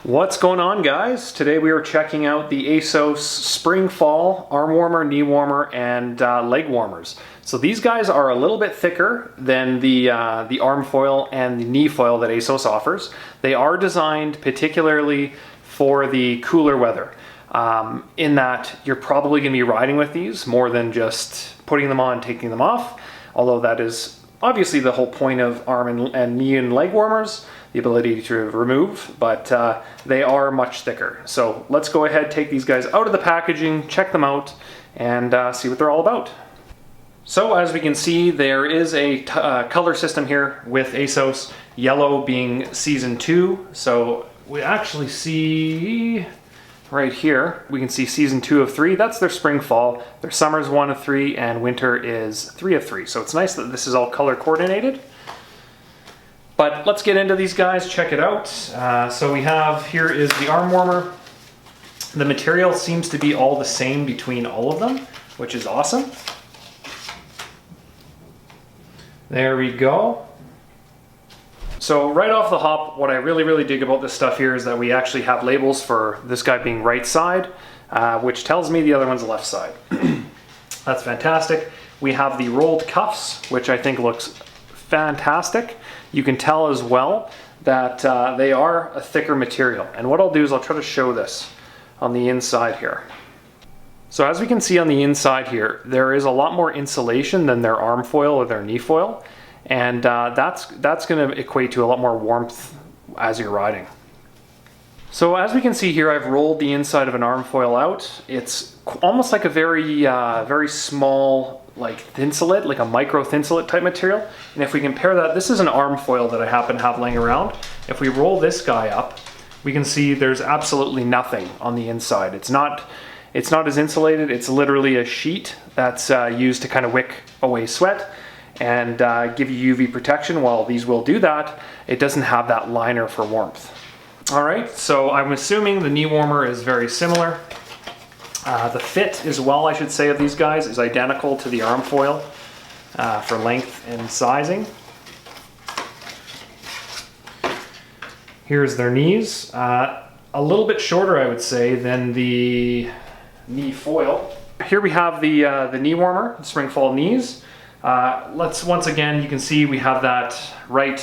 What's going on, guys? Today we are checking out the ASOS Spring Fall arm warmer, knee warmer, and leg warmers. So these guys are a little bit thicker than the arm foil and the knee foil that ASOS offers. They are designed particularly for the cooler weather, in that you're probably going to be riding with these more than just putting them on and taking them off, although that is obviously the whole point of arm and knee and leg warmers, the ability to remove, but they are much thicker. So let's go ahead, take these guys out of the packaging, check them out, and see what they're all about. So as we can see, there is a color system here with ASOS, yellow being season 2. So we actually see right here, we can see season 2 of 3. That's their spring fall. Their summer's 1 of 3, and winter is 3 of 3. So it's nice that this is all color coordinated. But let's get into these guys, check it out. So we have, here is the arm warmer. The material seems to be all the same between all of them, which is awesome. There we go. So right off the hop, what I really dig about this stuff here is that we actually have labels for this guy being right side, which tells me the other one's left side. That's fantastic. We have the rolled cuffs, which I think looks fantastic. You can tell as well that they are a thicker material. And what I'll do is I'll try to show this on the inside here. So as we can see on the inside here, there is a lot more insulation than their arm foil or their knee foil. And that's going to equate to a lot more warmth as you're riding. So as we can see here, I've rolled the inside of an arm foil out. It's almost like a very small, like thinsulate, like a micro thinsulate type material. And if we compare that, this is an arm foil that I happen to have laying around. If we roll this guy up, we can see there's absolutely nothing on the inside. It's not as insulated. It's literally a sheet that's used to kind of wick away sweat and give you UV protection. While these will do that, it doesn't have that liner for warmth. All right, so I'm assuming the knee warmer is very similar. The fit as well, I should say, of these guys is identical to the arm foil for length and sizing. Here's their knees. A little bit shorter, I would say, than the knee foil. Here we have the knee warmer, the spring fall knees. Once again, you can see we have that right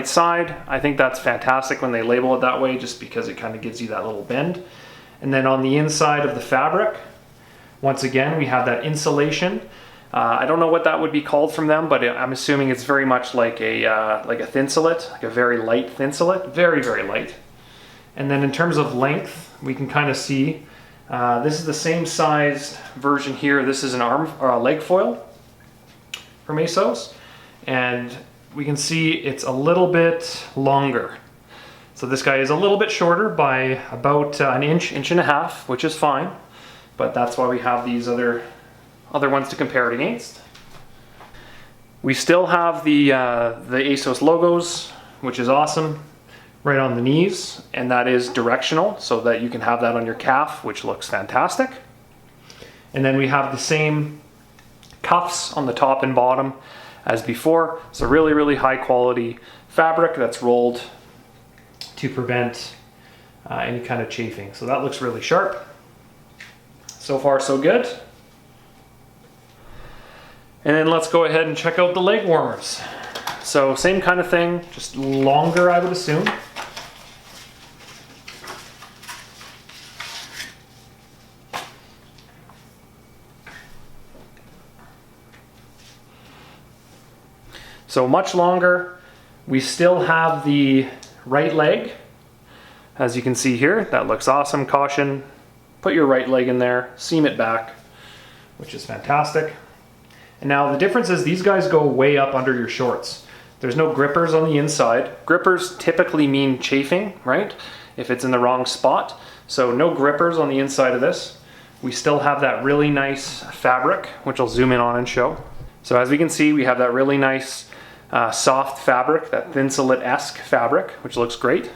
side. I think that's fantastic when they label it that way, just because it kind of gives you that little bend. And then on the inside of the fabric, once again, we have that insulation. I don't know what that would be called from them, but I'm assuming it's very much like a thinsulate, like a very light thinsulate, very light. And then in terms of length, we can kind of see this is the same size version here. This is an arm or a leg foil from ASOS, and we can see it's a little bit longer. So this guy is a little bit shorter by about an inch and a half, which is fine, but that's why we have these other ones to compare it against. We still have the ASOS logos, which is awesome, right on the knees, and that is directional, so that you can have that on your calf, which looks fantastic. And then we have the same cuffs on the top and bottom as before. It's a really high quality fabric that's rolled to prevent any kind of chafing. So that looks really sharp. So far so good. And then let's go ahead and check out the leg warmers. So same kind of thing, just longer, I would assume. So much longer. We still have the right leg, as you can see here. That looks awesome. Caution, put your right leg in there, seam it back, which is fantastic. And now the difference is these guys go way up under your shorts. There's no grippers on the inside. Grippers typically mean chafing, right? If it's in the wrong spot. So no grippers on the inside of this. We still have that really nice fabric, which I'll zoom in on and show. So as we can see, we have that really nice soft fabric, that thinsulate-esque fabric, which looks great.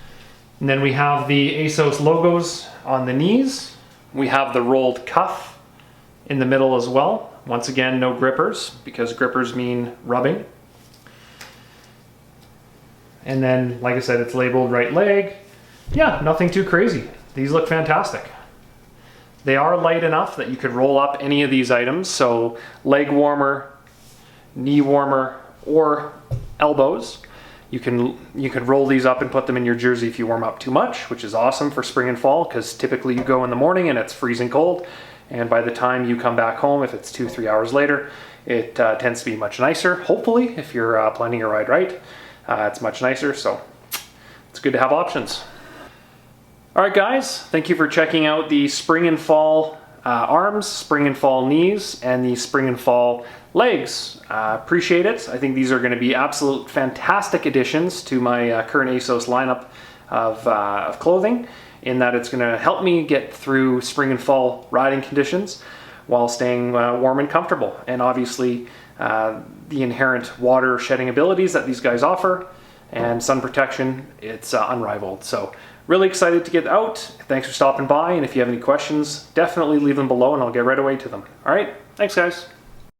And then we have the ASOS logos on the knees. We have the rolled cuff in the middle as well. Once again, no grippers, because grippers mean rubbing. And then, like I said, it's labeled right leg. yeah, nothing too crazy. These look fantastic. They are light enough that you could roll up any of these items. So leg warmer, knee warmer, or elbows. You could roll these up and put them in your jersey if you warm up too much, which is awesome for spring and fall because typically you go in the morning and it's freezing cold. And by the time you come back home, if it's 2-3 hours later, it tends to be much nicer. Hopefully, if you're planning your ride right, it's much nicer. So it's good to have options. All right, guys, thank you for checking out the spring and fall arms, spring and fall knees, and the spring and fall legs. Appreciate it. I think these are going to be absolute fantastic additions to my current ASOS lineup of clothing, in that it's going to help me get through spring and fall riding conditions while staying warm and comfortable. And obviously the inherent water shedding abilities that these guys offer and sun protection, it's unrivaled. So really excited to get out. Thanks for stopping by, and if you have any questions, definitely leave them below and I'll get right away to them. All right, thanks guys.